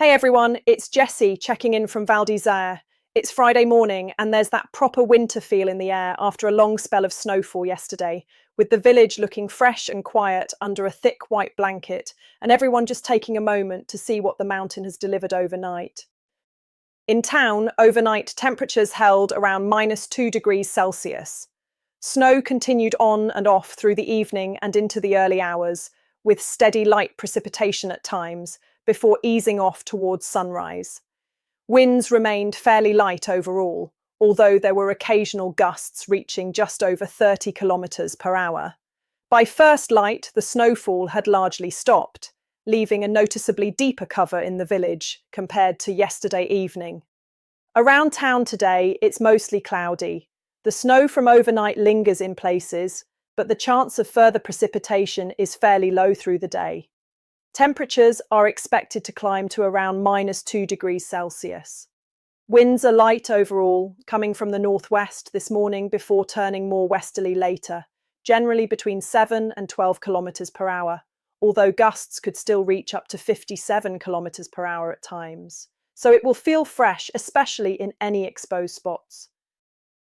Hey everyone, it's Jessie checking in from Val d'Isère. It's Friday morning and there's that proper winter feel in the air after a long spell of snowfall yesterday, with the village looking fresh and quiet under a thick white blanket and everyone just taking a moment to see what the mountain has delivered overnight. In town, overnight temperatures held around -2 degrees Celsius. Snow continued on and off through the evening and into the early hours, with steady light precipitation at times, before easing off towards sunrise. Winds remained fairly light overall, although there were occasional gusts reaching just over 30 kilometres per hour. By first light, the snowfall had largely stopped, leaving a noticeably deeper cover in the village compared to yesterday evening. Around town today, it's mostly cloudy. The snow from overnight lingers in places, but the chance of further precipitation is fairly low through the day. Temperatures are expected to climb to around -2 degrees Celsius. Winds are light overall, coming from the northwest this morning before turning more westerly later, generally between 7 and 12 kilometres per hour, although gusts could still reach up to 57 kilometres per hour at times. So it will feel fresh, especially in any exposed spots.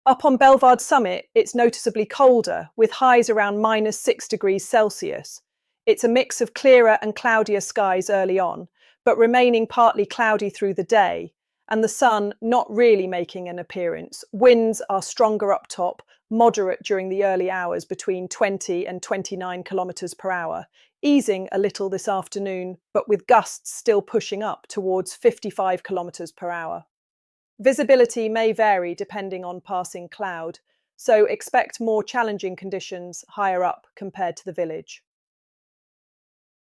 Up on Bellevarde summit, it's noticeably colder, with highs around -6 degrees Celsius. It's a mix of clearer and cloudier skies early on, but remaining partly cloudy through the day, and the sun not really making an appearance. Winds are stronger up top, moderate during the early hours between 20 and 29 kilometres per hour, easing a little this afternoon, but with gusts still pushing up towards 55 kilometres per hour. Visibility may vary depending on passing cloud, so expect more challenging conditions higher up compared to the village.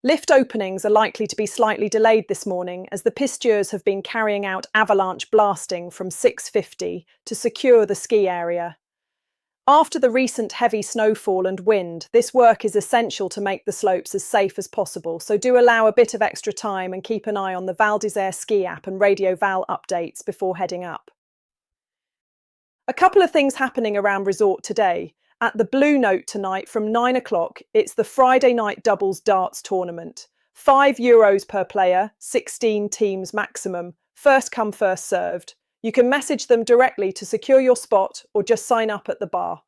Lift openings are likely to be slightly delayed this morning as the pisteurs have been carrying out avalanche blasting from 6:50 to secure the ski area. After the recent heavy snowfall and wind, this work is essential to make the slopes as safe as possible, so do allow a bit of extra time and keep an eye on the Val d'Isère ski app and Radio Val updates before heading up. A couple of things happening around resort today. At the Blue Note tonight from 9 o'clock, it's the Friday night doubles darts tournament. €5 per player, 16 teams maximum, first come first served. You can message them directly to secure your spot or just sign up at the bar.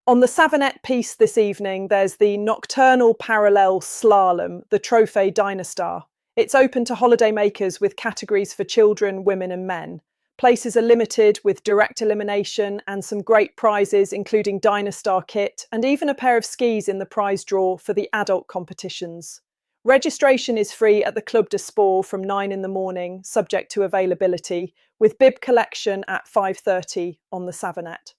On the Savonnette piste this evening, there's the nocturnal parallel slalom, the Trophée Dynastar. It's open to holidaymakers with categories for children, women and men. Places are limited with direct elimination and some great prizes including Dynastar kit and even a pair of skis in the prize draw for the adult competitions. Registration is free at the Club de Sport from 9 in the morning, subject to availability, with bib collection at 5:30 on the Savonnette.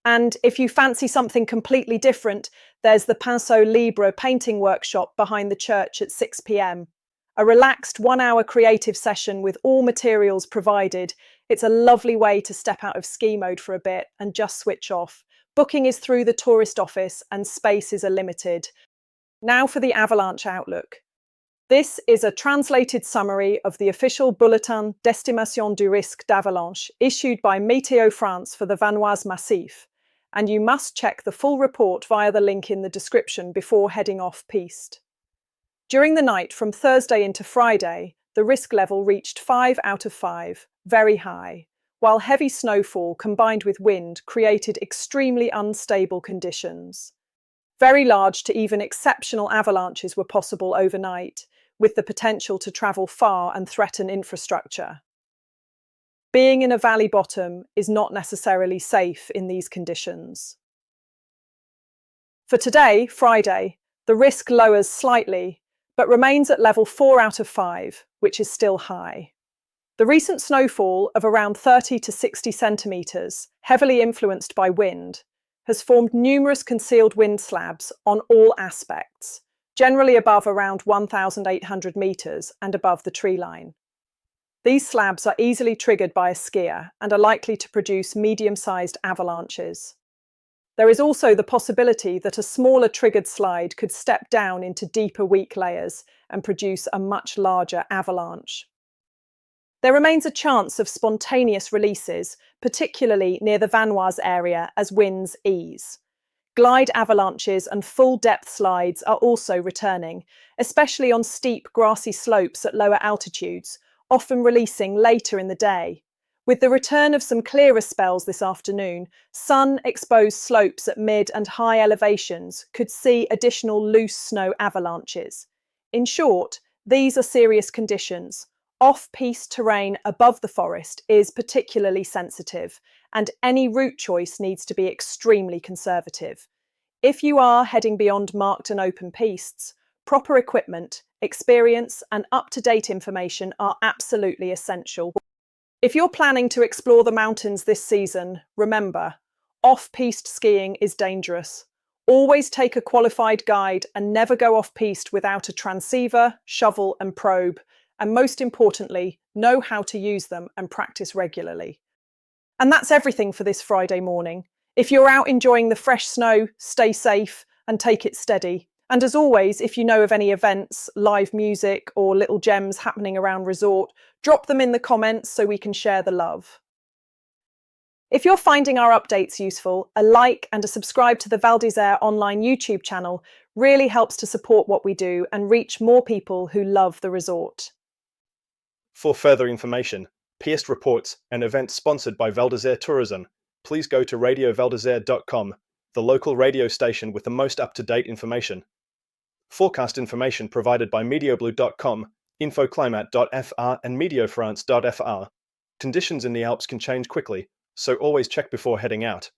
And if you fancy something completely different, there's the Pinceaux Libres painting workshop behind the church at 6 p.m. A relaxed 1-hour creative session with all materials provided. It's a lovely way to step out of ski mode for a bit and just switch off. Booking is through the tourist office and spaces are limited. Now for the Avalanche Outlook. This is a translated summary of the official Bulletin d'Estimation du Risque d'Avalanche issued by Météo France for the Vanoise Massif, and you must check the full report via the link in the description before heading off piste. During the night from Thursday into Friday, the risk level reached 5 out of 5, very high, while heavy snowfall combined with wind created extremely unstable conditions. Very large to even exceptional avalanches were possible overnight, with the potential to travel far and threaten infrastructure. Being in a valley bottom is not necessarily safe in these conditions. For today, Friday, the risk lowers slightly, but remains at level 4 out of 5, which is still high. The recent snowfall of around 30 to 60 centimetres, heavily influenced by wind, has formed numerous concealed wind slabs on all aspects, generally above around 1,800 metres and above the tree line. These slabs are easily triggered by a skier and are likely to produce medium-sized avalanches. There is also the possibility that a smaller triggered slide could step down into deeper weak layers and produce a much larger avalanche. There remains a chance of spontaneous releases, particularly near the Vanoise area as winds ease. Glide avalanches and full-depth slides are also returning, especially on steep, grassy slopes at lower altitudes, often releasing later in the day. With the return of some clearer spells this afternoon, sun-exposed slopes at mid and high elevations could see additional loose snow avalanches. In short, these are serious conditions. Off-piste terrain above the forest is particularly sensitive, and any route choice needs to be extremely conservative. If you are heading beyond marked and open pistes, proper equipment, experience, and up-to-date information are absolutely essential. If you're planning to explore the mountains this season, remember, off-piste skiing is dangerous. Always take a qualified guide and never go off-piste without a transceiver, shovel, and probe. And most importantly, know how to use them and practice regularly. And that's everything for this Friday morning. If you're out enjoying the fresh snow, stay safe and take it steady. And as always, if you know of any events, live music, or little gems happening around resort, drop them in the comments so we can share the love. If you're finding our updates useful, a like and a subscribe to the Val d'Isère online YouTube channel really helps to support what we do and reach more people who love the resort. For further information, piste reports, and events sponsored by Val d'Isère Tourism, please go to radiovaldisere.com, the local radio station with the most up-to-date information. Forecast information provided by medioblue.com, infoclimat.fr and meteofrance.fr. Conditions in the Alps can change quickly, so always check before heading out.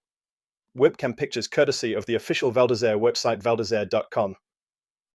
Webcam pictures courtesy of the official Val d'Isère website valdisere.com.